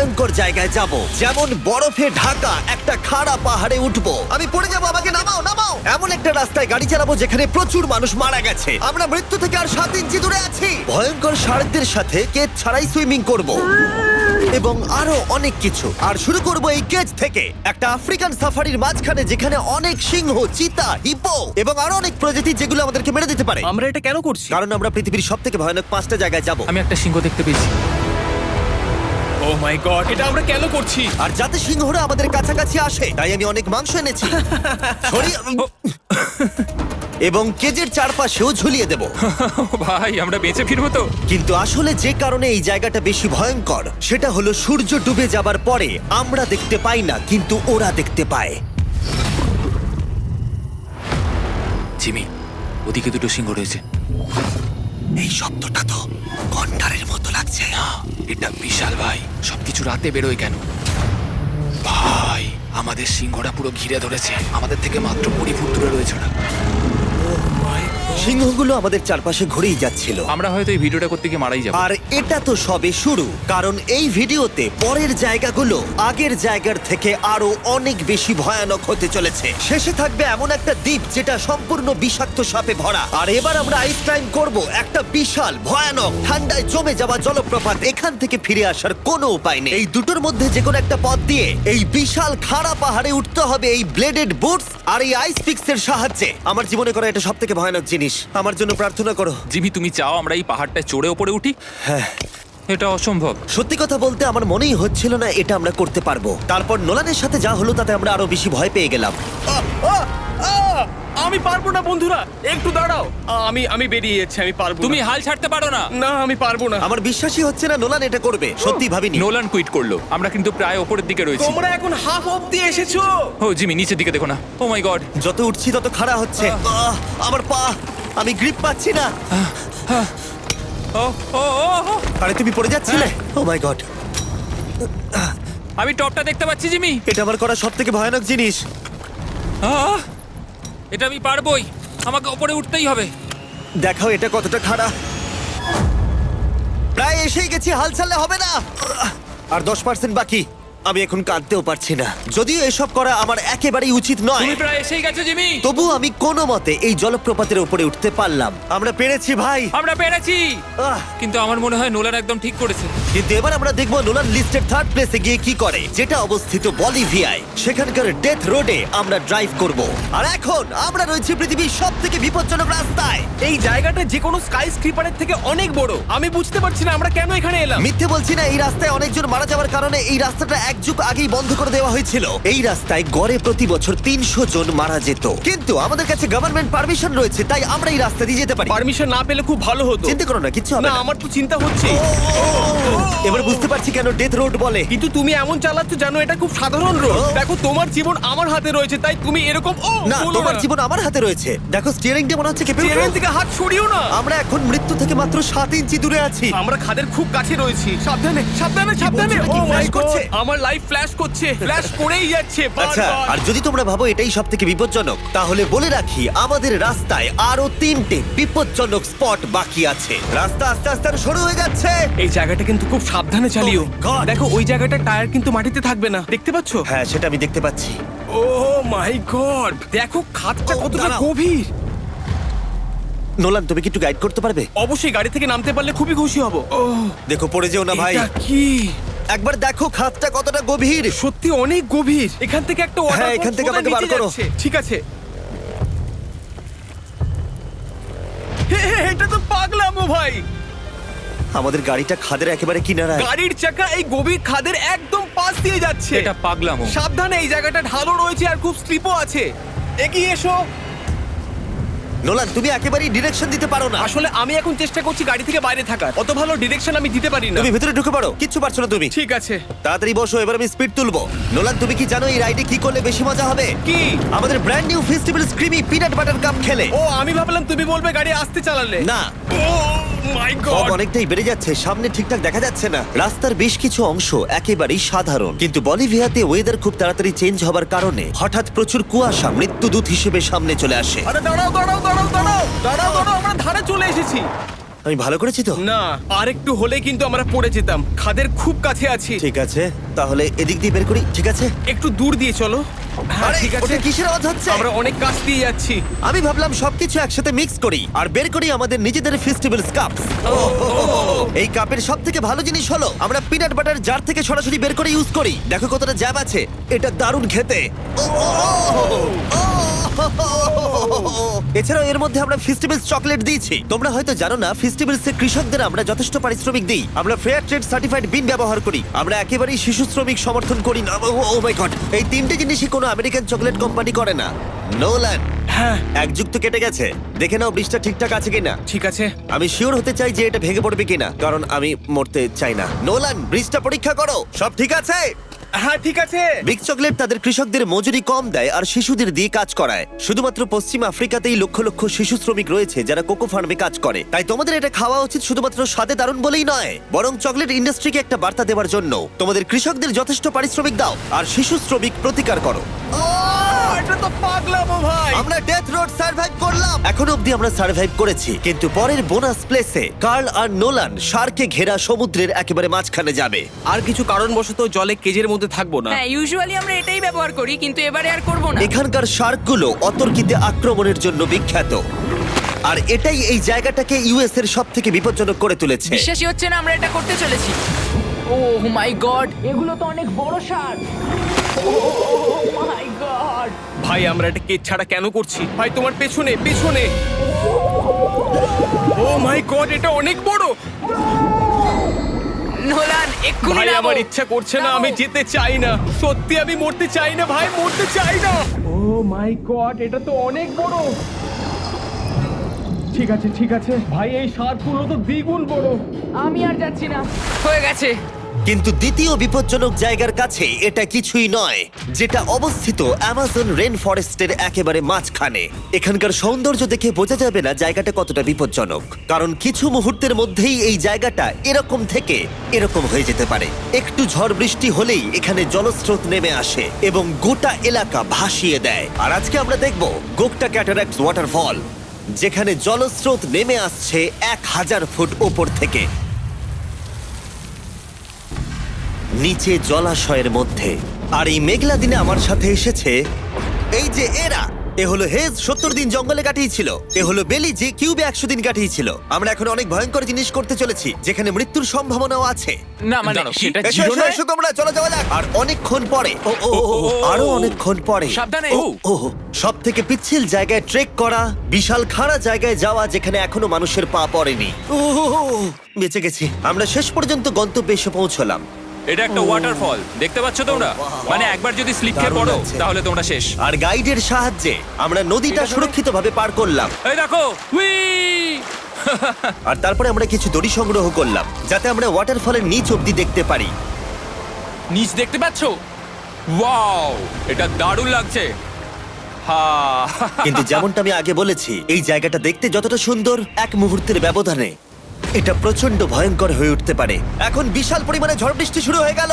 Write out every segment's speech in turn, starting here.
ভয়ঙ্কর জায়গায় যাব, যেমন বরফে ঢাকা একটা খাড়া পাহাড়ে উঠবো। আমি পড়ে যাবো, আমাকে নামাও নামাও। এমন একটা রাস্তায় গাড়ি চালাবো যেখানে প্রচুর মানুষ মারা গেছে। আমরা মৃত্যু থেকে আর 7 ইঞ্চি দূরে আছি। ভয়ঙ্কর শার্কদের সাথে কেজ ছাড়াই সুইমিং করব এবং আরো অনেক কিছু। আর শুরু করব এই কেজ থেকে, একটা আফ্রিকান সাফারির মাঝখানে যেখানে অনেক সিংহ, চিতা, হিপো এবং আরো অনেক প্রজাতি যেগুলো আমাদেরকে মেরে দিতে পারে। আমরা এটা কেন করছি? কারণ আমরা পৃথিবীর সব থেকে ভয়ানক 5টা জায়গায় যাব। আমি একটা সিংহ দেখতে পেয়েছি। ও মাই গড, এটা আমরা কেন করছি? আর যাতে সিংহরা আমাদের কাছাকাছি আসে তাই আমি অনেক মাংস এনেছি। ছড়িয়ে এবং কেজের চারপাশেও ঝুলিয়ে দেব। ভাই আমরা বেঁচে ফিরবো তো? কিন্তু আসলে যে কারণে এই জায়গাটা বেশি ভয়ঙ্কর সেটা হলো সূর্য ডুবে যাবার পরে আমরা দেখতে পাই না, কিন্তু ওরা দেখতে পায়। জিমি, ওদিকে দুটো সিংহ রয়েছে। এই শব্দটা তো কণ্ঠারের মতো লাগছে। না, এটা বিশাল ভাই। সবকিছু রাতে বেরোয় কেন? ভাই, আমাদের সিংহটা পুরো ঘিরে ধরেছে। আমাদের থেকে মাত্র 20 ফুট দূরে রয়েছে ওরা। সিংহগুলো আমাদের চারপাশে ঘুরেই যাচ্ছিল। আমরা হয়তো এই ভিডিওটা করতে গিয়ে মারাই যাবো। আর এটা তো সবে শুরু, কারণ এই ভিডিওতে পরের জায়গাগুলো আগের জায়গার থেকে আরো অনেক বেশি ভয়ানক হতে চলেছে। শেষে থাকবে এমন একটা দ্বীপ যেটা সম্পূর্ণ বিষাক্ত সাপে ভরা। আর এবার আমরা আইস ক্লাইম করব একটা বিশাল ভয়ানক ঠান্ডায় জমে যাওয়া জলপ্রপাত। এখান থেকে ফিরে আসার কোনো উপায় নেই। এই দুটোর মধ্যে যে কোনো একটা পথ দিয়ে এই বিশাল খাড়া পাহাড়ে উঠতে হবে এই ব্লেডেড বুটস আর এই আইস পিক্সের সাহায্যে। আমার জীবনে করা এটা সবথেকে ভয়ানক জিনিস। আমার জন্য প্রার্থনা করো। জিমি, তুমি চাও আমরা এই পাহাড়টায় চড়ে ওপরে উঠি? হ্যাঁ, এটা অসম্ভব। সত্যি কথা বলতে আমার মনেই হচ্ছিল না এটা আমরা করতে পারবো। তারপর নোলানের সাথে যা হলো তাতে আমরা আরো বেশি ভয় পেয়ে গেলাম। আমি পারবো না বন্ধুরা, একটু দাঁড়াও। আমি বেরিয়ে যাচ্ছি, আমি পারবো তুমি না। হাল ছাড়তে পারো না। না, আমি পারবো না। আমার বিশ্বাসই হচ্ছে না নোলান এটা করবে। সত্যি ভাবিনি। নোলান কুইট করলো। আমরা কিন্তু প্রায় ওপরের দিকে রয়েছি। তোমরা এখন হাফ অবধি এসেছো। ও জিমি, নিচের দিকে দেখো না। ও মাই গড। যত উঠছি তত খাড়া হচ্ছে। আমার পা, আমি গ্রিপ পাচ্ছি না। ও ও ও ও। আরে তুমি পড়ে যাচ্ছিলে? ও মাই গড, আমি টপটা দেখতে পাচ্ছি জিমি। এটা আমার করা সবথেকে ভয়ানক জিনিস। আহ! এটা আমি পারবোই। আমাকে ওপরে উঠতেই হবে। দেখাও এটা কতটা খাড়া। প্রায় এসেই গেছি, হাল ছাড়লে হবে না। আর 10% বাকি। আমি এখন কাঁদতেও পারছি না, যদিও এসব করা আমার একেবারেই উচিত নয়। তুমি প্রায় এসেই গেছো জিমি। তবু আমি কোনো মতে এই জলপ্রপাতের উপরে উঠতে পারলাম। আমরা পেরেছি ভাই। আমরা পেরেছি। আহ, কিন্তু আমার মনে হয় নোলান একদম ঠিক করেছে। কিন্তু এবার আমরা দেখবো নোলান লিস্টের 3rd প্লেসে গিয়ে কি করে, যেটা অবস্থিত বলিভিয়ায়। সেখানকার ডেথ রোডে আমরা ড্রাইভ করব। আর এখন আমরা রয়েছি পৃথিবীর সবথেকে বিপজ্জনক রাস্তায়। এই জায়গাটা যে কোনো স্কাই স্ক্রিপারের থেকে অনেক বড়। আমি বুঝতে পারছি না আমরা কেন এখানে এলাম। মিথ্যে বলছি না, এই রাস্তায় অনেকজন মারা যাওয়ার কারণে এই রাস্তাটা 1 যুগ আগেই বন্ধ করে দেওয়া হয়েছিল। এই রাস্তায় গড়ে প্রতি বছর 300 জন মারা যেত, কিন্তু আমাদের কাছে গভর্নমেন্ট পারমিশন রয়েছে, তাই আমরা এই রাস্তা দিয়ে যেতে পারি। পারমিশন না পেলে খুব ভালো হতো। চিন্তা করো না, কিচ্ছু হবে না, না। আমার তো চিন্তা হচ্ছে। এবার বুঝতে পারছি কেন ডেথ রোড বলে। কিন্তু তুমি এমন চালাচ্ছ জানো এটা খুব সাধারণ রোড। ও। দেখো তোমার জীবন আমার হাতে রয়েছে, তাই তুমি এরকম না, বলো তোমার জীবন আমার হাতে রয়েছে। দেখো স্টিয়ারিংটা মনে হচ্ছে কেঁপে চেয়ারের উঠলো। থেকে হাত সরিও না। আমরা এখন মৃত্যু থেকে মাত্র 7 ইঞ্চি দূরে আছি। আমরা খাদের খুব কাছে রয়েছি। সাবধানে সাবধানে সাবধানে। বলছো, নাকি ও মাই flash করছে? গড, আমার লাইফ ফ্ল্যাশ করছে, ফ্ল্যাশ করেই যাচ্ছে আচ্ছা, বারবার। আর যদি তোমরা ভাবো এটাই সব থেকে বিপজ্জনক, তাহলে বলে রাখি আমাদের রাস্তায় আরো 3টে বিপজ্জনক স্পট বাকি আছে। রাস্তা আস্তে আস্তে আরো সরু হয়ে যাচ্ছে। এই জায়গাটা কিন্তু খুব সাবধানে চালিও। Oh my God! দেখো ওই জায়গাটার টায়ার কিন্তু মাটিতে থাকবে না, দেখতে পাচ্ছ? হ্যাঁ, সেটা আমি দেখতে পাচ্ছি। ও মাই গড, দেখো খাদটা ও, কতটা দাঁড়াও। গভীর। নোলান, তুমি কি একটু গাইড করতে পারবে? অবশ্যই গাড়ি থেকে নামতে পারলে খুবই খুশি হব। ও দেখো পড়ে যেও না ভাই। এটা কি? একবার দেখো খাতটা কতটা গভীর। সত্যি অনেক গভীর। এখান থেকে একটা ওয়াটার হ্যাঁ, এখান থেকে আমাকে বার করো। ঠিক আছে। এটা তো পাগলামো ভাই। আমাদের গাড়িটা খাদের একেবারে কিনারায়। গাড়ির চাকা এই গভীর খাদের একদম পাশ দিয়ে যাচ্ছে। এটা পাগলামো। সাবধানে, এই জায়গাটা ঢালু রয়েছে আর খুব স্লিপও আছে। এগিয়ে এসো। নোলান, তুমি একেবারেই ডিরেকশন দিতে পারো না। আসলে আমি এখন চেষ্টা করছি গাড়ি থেকে বাইরে থাকার। অত ভালো ডিরেকশন আমি দিতে পারি না। তুমি ভিতরে ঢুকে পারো, কিচ্ছু পারছো না তুমি। ঠিক আছে। তাড়াতাড়ি বসো, এবার আমি স্পিড তুলবো। নোলান, তুমি কি জানো এই রাইডে কি করলে বেশি মজা হবে? কি? আমাদের brand new festival creamy peanut butter cup খেলে। ও, আমি ভাবলাম তুমি বলবে গাড়ি আসতে চালালে। না, ও মাই ফগ গড। অনেকটাই বেড়ে যাচ্ছে, সামনে ঠিকঠাক দেখা যাচ্ছে না। রাস্তার বেশ কিছু অংশ একেবারেই সাধারণ, কিন্তু বলিভিয়াতে ওয়েদার খুব তাড়াতাড়ি চেঞ্জ হবার কারণে হঠাৎ প্রচুর কুয়াশা মৃত্যুদূত হিসেবে সামনে চলে আসে। আরে দাঁড়াও দাঁড়াও দাঁড়াও দাঁড়াও দাঁড়াও দাঁড়াও, আমরা ধারে চলে এসেছি। আমি ভালো করেছি তো? না, আর একটু হলে কিন্তু আমরা পড়ে যেতাম। খাদের খুব কাছে আছি। ঠিক আছে, তাহলে এদিক দিয়ে বের করি। ঠিক আছে। একটু দূর দিয়ে চলো। হ্যাঁ, আরে, ঠিক আছে। ওটা কিসের আওয়াজ হচ্ছে? আমরা অনেক কাছ দিয়ে যাচ্ছি। আমি ভাবলাম সবকিছু একসাথে মিক্স করি আর বের করি আমাদের নিজেদের ফেস্টিভ্যাল কাপ। এই কাপের সব থেকে ভালো জিনিস হলো আমরা পিনাট বাটার জার থেকে সরাসরি বের করে ইউজ করি। দেখো কতটা জ্যাব আছে, এটা দারুণ খেতে। এছাড়াও এর মধ্যে আমরা ফেস্টিভ্যালস চকলেট দিয়েছি। তোমরা হয়তো জানো না, ফেস্টিভ্যালস এর কৃষকদের আমরা যথেষ্ট পারিশ্রমিক দিই। আমরা ফেয়ার ট্রেড সার্টিফাইড বিন ব্যবহার করি। আমরা একেবারেই শিশু শ্রমিক সমর্থন করি না। ও মাই গড, এই তিনটে জিনিসই কোনো আমেরিকান চকলেট কোম্পানি করে না। নোলান, হ্যাঁ, এক যুগ তো কেটে গেছে, দেখে নাও ব্রিজটা ঠিকঠাক আছে কিনা। ঠিক আছে। আমি শিওর হতে চাই যে এটা ভেঙে পড়বে কিনা, কারণ আমি মরতে চাই না। নোলান, ব্রিজটা পরীক্ষা করো, সব ঠিক আছে? হ্যাঁ, ঠিক আছে। বিগ চকলেট তাদের কৃষকদের মজুরি কম দেয় আর শিশুদের দিয়ে কাজ করায়। শুধুমাত্র পশ্চিম আফ্রিকাতেই লক্ষ লক্ষ শিশু শ্রমিক রয়েছে যারা কোকো ফার্মে কাজ করে। তাই তোমাদের এটা খাওয়া উচিত শুধুমাত্র স্বাদে দারুণ বলেই নয়, বরং চকলেট ইন্ডাস্ট্রিকে একটা বার্তা দেওয়ার জন্য। তোমাদের কৃষকদের যথেষ্ট পারিশ্রমিক দাও আর শিশু শ্রমিক প্রতিকার করো। এটা তো পাগলামো ভাই। আমরা ডেথ রোড সার্ভাইভ করলাম। এখনো অবধি আমরা সার্ভাইভ করেছি, কিন্তু পরের বোনাস প্লেসে কার্ল আর নোলান শার্কে ঘেরা সমুদ্রের একেবারে মাঝখানে যাবে। আর কিছু কারণবশত জলে কেজের মধ্যে থাকবো না। হ্যাঁ, ইউজুয়ালি আমরা এটাই ব্যবহার করি, কিন্তু এবারে আর করব না। এখানকার শার্কগুলো অতর্কিতে আক্রমণের জন্য বিখ্যাত, আর এটাই এই জায়গাটাকে ইউএস এর সব থেকে বিপজ্জনক করে তুলেছে। বিশ্বাসই হচ্ছে না আমরা এটা করতে চলেছি। ও মাই গড, এগুলো তো অনেক বড় শার্ক। ও মাই গড। ভাই, আমরা এটা কেজ ছাড়া কেন করছি? ভাই, তোমার পেছনে পেছনে। ও মাই গড, এটা অনেক বড়। নোলান, এক্ষুনি ভাই, নামো। আমার ইচ্ছা করছে না, আমি যেতে চাই না। সত্যি আমি মরতে চাই না ভাই, মরতে চাই না। ও মাই গড, এটা তো অনেক বড়। ঠিক আছে, ঠিক আছে ভাই, এই শার্কগুলো তো দ্বিগুণ বড়। আমি আর যাচ্ছি না, হয়ে গেছে। কিন্তু দ্বিতীয় বিপজ্জনক জায়গার কাছে এটা কিছুই নয়, যেটা অবস্থিত অ্যামাজন রেন ফরেস্টের একেবারে মাঝখানে। এখানকার সৌন্দর্য দেখে বোঝা যাবে না জায়গাটা কতটা বিপজ্জনক, কারণ কিছু মুহূর্তের মধ্যেই এই জায়গাটা এরকম থেকে এরকম হয়ে যেতে পারে। একটু ঝড় বৃষ্টি হলেই এখানে জলস্রোত নেমে আসে এবং গোটা এলাকা ভাসিয়ে দেয়। আর আজকে আমরা দেখব গোকটা ক্যাটারাক্ট ওয়াটারফল, যেখানে জলস্রোত নেমে আসছে 1000 ফুট ওপর থেকে নিচে জলাশয়ের মধ্যে। আর এই মেঘলা দিনে আমার সাথে এসেছে এই যে এরা। এ হলো হেজ, 70 দিন জঙ্গলে কাটিয়েছিল। এ হলো বেলি, যে কিউবে 100 দিন কাটিয়েছিল। আমরা এখন অনেক ভয়ঙ্কর জিনিস করতে চলেছি, যেখানে মৃত্যুর সম্ভাবনাও আছে। না মানে সেটা এসো, এসো, এসো তোমরা, চলো যাওয়া যাক। আর অনেকক্ষণ পরে আরো অনেকক্ষণ পরে সাবধানে। সব থেকে পিচ্ছিল জায়গায় ট্রেক করা, বিশাল খাড়া জায়গায় যাওয়া যেখানে এখনো মানুষের পা পড়েনি। বেঁচে গেছি। আমরা শেষ পর্যন্ত গন্তব্যে এসে পৌঁছলাম। এটা একটা ওয়াটারফল, দেখতে পাচ্ছ তোমরা? মানে একবার যদি স্লিপ খেয়ে দারুণ পড়ো লাগছে। তাহলে তোমরা শেষ। আর গাইডের সাহায্যে আমরা নদীটা সুরক্ষিতভাবে পার করলাম। এই দেখো, উই! আর তারপরে আমরা কিছু দড়ি সংগ্রহ করলাম, যাতে আমরা ওয়াটারফলের নিচ অব্দি দেখতে পারি। নিচ দেখতে পাচ্ছ? ওয়াও, এটা দারুণ লাগছে। হা! কিন্তু যেমনটা আমি আগে বলেছি, এই জায়গাটা দেখতে যতটা সুন্দর, এক মুহূর্তের ব্যবধানে এটা প্রচন্ড ভয়ঙ্কর হয়ে উঠতে পারে। এখন বিশাল পরিমাণে ঝড় বৃষ্টি শুরু হয়ে গেল।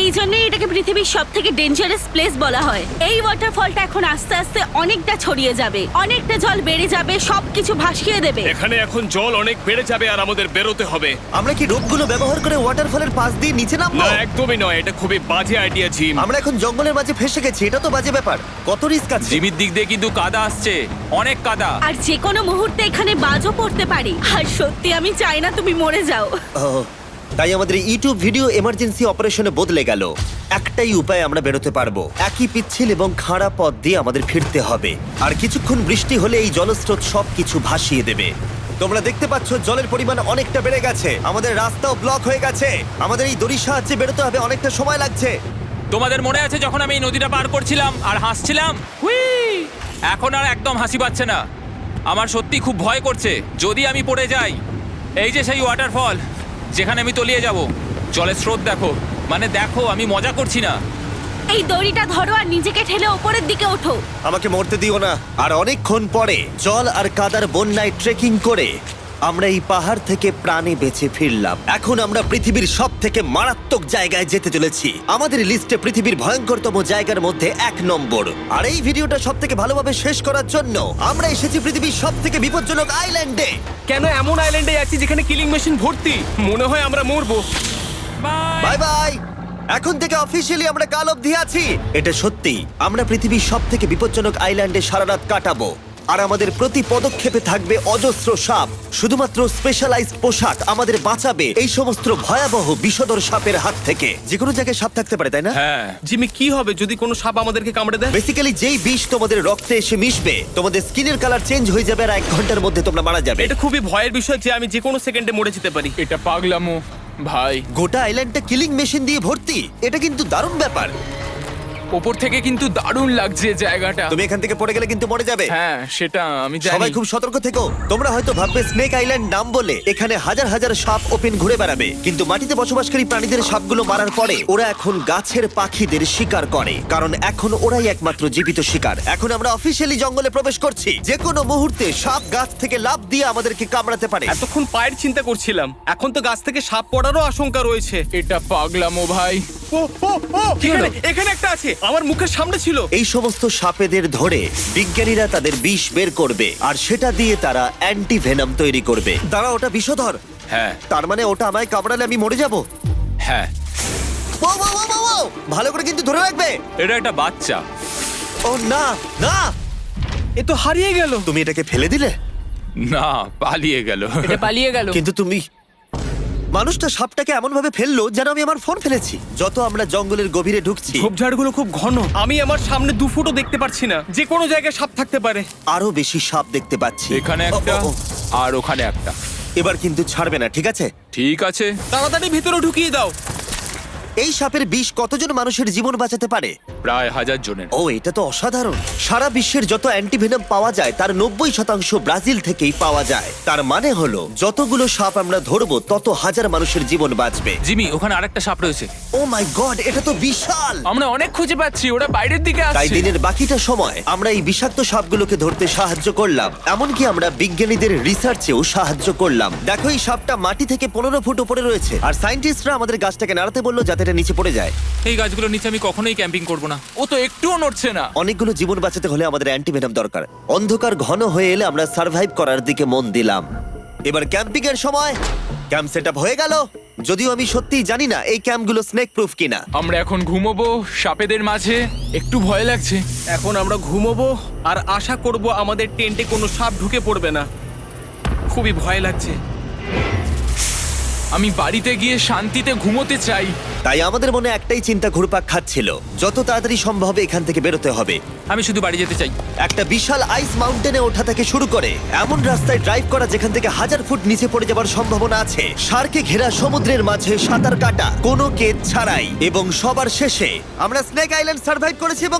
এই জন্যই এটাকে পৃথিবীর সব থেকে ডেঞ্জারাস প্লেস বলা হয়। এই ওয়াটারফলটা এখন আস্তে আস্তে অনেকটা ছড়িয়ে যাবে, অনেকটা জল বেড়ে যাবে, সবকিছু ভাসিয়ে দেবে। এখানে এখন জল অনেক বেড়ে যাবে আর আমাদের বেরোতে হবে। আমরা কি রোপগুলো ব্যবহার করে ওয়াটারফলের পাশ দিয়ে নিচে নামবো? না, একদমই নয়, এটা খুবই বাজে আইডিয়া জিম। আমরা এখন জঙ্গলের মাঝে ফেসে গেছি, এটা তো বাজে ব্যাপার। কত রিস্ক আছে। জিমির দিক দিয়ে কিন্তু কাদা আসছে, অনেক কাদা। আর যে কোনো মুহূর্তে এখানে বাজও পড়তে পারে। আর সত্যি আমি চাই না তুমি মরে যাও। ও, তাই আমাদের ইউটিউব ভিডিও এমার্জেন্সি অপারেশনে বদলে গেল। একটাই উপায় আমরা বেরোতে পারবো, একই পিচ্ছিল এবং খাড়া পথ দিয়ে আমাদের ফিরতে হবে। আর কিছুক্ষণ বৃষ্টি হলে এই জলস্রোত সবকিছু ভাসিয়ে দেবে। তোমরা দেখতে পাচ্ছ জলের পরিমাণ অনেকটা বেড়ে গেছে, আমাদের রাস্তাও ব্লক হয়ে গেছে। আমাদের এই দড়ির সাহায্যে বেরোতে হবে, অনেকটা সময় লাগছে। তোমাদের মনে আছে যখন আমি এই নদীটা পার করছিলাম আর হাসছিলাম? হুই! এখন আর একদম হাসি পাচ্ছে না। আমার সত্যি খুব ভয় করছে, যদি আমি পড়ে যাই। এই যে সেই ওয়াটারফল, যেখানে আমি তলিয়ে যাব। জলের স্রোত দেখো, মানে দেখো, আমি মজা করছি না। এই দড়িটা ধরো আর নিজেকে ঠেলে ওপরের দিকে ওঠো। আমাকে মরতে দিও না। আর অনেকক্ষণ পরে জল আর কাদার বন্যায় ট্রেকিং করে আমরা এই পাহাড় থেকে প্রাণে বেঁচে ফিরলাম। এখন আমরা পৃথিবীর সব থেকে মারাত্মক জায়গায় যেতে চলেছি। আমাদের লিস্টে পৃথিবীর ভয়ঙ্করতম জায়গার মধ্যে 1 নম্বর। আর এই ভিডিওটা সব থেকে ভালোভাবে শেষ করার জন্য আমরা এসেছি পৃথিবীর সব থেকে বিপজ্জনক আইল্যান্ডে। কেন এমন আইল্যান্ডে যাচ্ছি যেখানে কিলিং মেশিন ভর্তি? মনে হয় আমরা মরবো। Bye bye. এখন থেকে অফিসিয়ালি আমরা কাল অবধি আছি। এটা সত্যি, আমরা পৃথিবীর সব থেকে বিপজ্জনক আইল্যান্ডে সারা রাত কাটাবো। আর আমাদের প্রতি পদক্ষেপে থাকবে অজস্র সাপ। শুধুমাত্র স্পেশালাইজড পোশাক আমাদের বাঁচাবে এই সমস্ত ভয়াবহ বিষধর সাপের হাত থেকে। যে কোনো জায়গায় সাপ থাকতে পারে, তাই না? হ্যাঁ, জিমি, কি হবে যদি কোনো সাপ আমাদেরকে কামড়ে দেয়? বেসিক্যালি যেই বিষ তোমাদের রক্তে এসে মিশবে, তোমাদের স্কিনের কালার চেঞ্জ হয়ে যাবে আর 1 ঘন্টার মধ্যে তোমরা মারা যাবে। এটা খুবই ভয়ের বিষয় যে আমি যে কোনো সেকেন্ডে মরে যেতে পারি। এটা পাগলামো ভাই। গোটা আইল্যান্ডটা কিলিং মেশিন দিয়ে ভর্তি। এটা কিন্তু দারুণ ব্যাপার। ওপর থেকে কিন্তু দারুণ লাগছে জায়গাটা। তুমি এখান থেকে পড়ে গেলে কিন্তু মরে যাবে। হ্যাঁ, সেটা আমি জানি। সবাই খুব সতর্ক থেকো। তোমরা হয়তো ভাববে স্নেক আইল্যান্ড নাম বলে এখানে হাজার হাজার সাপ ওপেন ঘুরে বেড়াবে, কিন্তু মাটিতে বসবাসকারী প্রাণীদের সাপগুলো মারার পরে ওরা এখন গাছের পাখিদের শিকার করে, কারণ এখন ওরাই একমাত্র জীবিত শিকার। এখন আমরা অফিসিয়ালি জঙ্গলে প্রবেশ করছি। যে কোনো মুহূর্তে সাপ গাছ থেকে লাফ দিয়ে আমাদেরকে কামড়াতে পারে। এতক্ষণ পায়ের চিন্তা করছিলাম, এখন তো গাছ থেকে সাপ পড়ারও আশঙ্কা রয়েছে। এটা পাগলামো ভাই। ও ও ও, এখানে একটা আছে, আমার মুখের সামনে ছিল। এই সমস্ত সাপেদের ধরে বিজ্ঞানীরা তাদের বিষ বের করবে, আর সেটা দিয়ে তারা অ্যান্টিভেনাম তৈরি করবে। দাঁড়া, ওটা বিষধর। হ্যাঁ তার মানে ওটা আমায় কামড়ালে আমি মরে যাব? হ্যাঁ, ভালো করে কিন্তু ধরে রাখবে। এটা একটা বাচ্চা। ও না না, এ তো হারিয়ে গেল। তুমি এটাকে ফেলে দিলে? না, পালিয়ে গেল। এটা পালিয়ে গেল। কিন্তু তুমি, মানুষটা সাপটাকে এমন ভাবে ফেললো যেন আমি আমার ফোন ফেলেছি। যত আমরা জঙ্গলের গভীরে ঢুকছি, ঝোপঝাড়গুলো খুব ঘন, আমি আমার সামনে 2 ফুটও দেখতে পারছি না। যে কোনো জায়গায় সাপ থাকতে পারে। আরো বেশি সাপ দেখতে পাচ্ছি। এখানে একটা ও, ও, ও। আর ওখানে একটা। এবার কিন্তু ছাড়বে না, ঠিক আছে? ঠিক আছে। তাড়াতাড়ি ভিতরে ঢুকিয়ে দাও। এই সাপের বিষ কতজন মানুষের জীবন বাঁচাতে পারে? প্রায় 1000 জনের। ও, এটা তো অসাধারণ। সারা বিশ্বের যত অ্যান্টিভেনম পাওয়া যায় তার 90% ব্রাজিল থেকেই পাওয়া যায়। তার মানে হলো যতগুলো সাপ আমরা ধরবো তত হাজার মানুষের জীবন বাঁচবে। জিমি, ওখানে আরেকটা সাপ রয়েছে। ও মাই গড, এটা তো বিশাল। আমরা অনেক খুঁজে পাচ্ছি, ওরা বাইরের দিকে তাই আসছে। দিনের বাকিটা সময় আমরা এই বিষাক্ত সাপগুলোকে ধরতে সাহায্য করলাম। এমনকি আমরা বিজ্ঞানীদের রিসার্চেও সাহায্য করলাম। দেখো, এই সাপটা মাটি থেকে 15 ফুট উপরে রয়েছে, আর সায়েন্টিস্টরা আমাদের গাছটাকে নাড়াতে বললো যাতে এটা নিচে পড়ে যায়। এই গাছগুলোর নিচে আমি কখনোই ক্যাম্পিং করব না। ও তো একটুও নড়ছে না। অনেকগুলো জীবন বাঁচাতে হলে আমাদের অ্যান্টিভেনম দরকার। অন্ধকার ঘন হয়ে এলে আমরা সার্ভাইভ করার দিকে মন দিলাম। এবার ক্যাম্পিং এর সময়। ক্যাম্প সেটআপ হয়ে গেল, যদিও আমি সত্যিই জানি না এই ক্যাম্পগুলো স্নেক প্রুফ কিনা। আমরা এখন ঘুমোবো সাপেদের মাঝে। একটু ভয় লাগছে। এখন আমরা ঘুমোবো আর আশা করব আমাদের টেন্টে কোনো সাপ ঢুকে পড়বে না। খুবই ভয় লাগছে। আমি বাড়িতে গিয়ে শান্তিতে ঘুমোতে চাই। তাই আমাদের মনে একটাই চিন্তা ঘুরপাক খাচ্ছিল, যত তাড়াতাড়ি সম্ভব এখান থেকে বেরোতে হবে। আমি শুধু বাড়ি যেতে চাই। একটা বিশাল আইস মাউন্টেনে ওঠা থেকে শুরু করে এমন রাস্তায় ড্রাইভ করা যেখান থেকে 1000 ফুট নিচে পড়ে যাবার সম্ভাবনা আছে, শার্কে ঘেরা সমুদ্রের মাঝে সাঁতার কাটা কোনো কেদ ছাড়াই, এবং সবার শেষে আমরা স্নেক আইল্যান্ড সার্ভাইভ করেছি এবং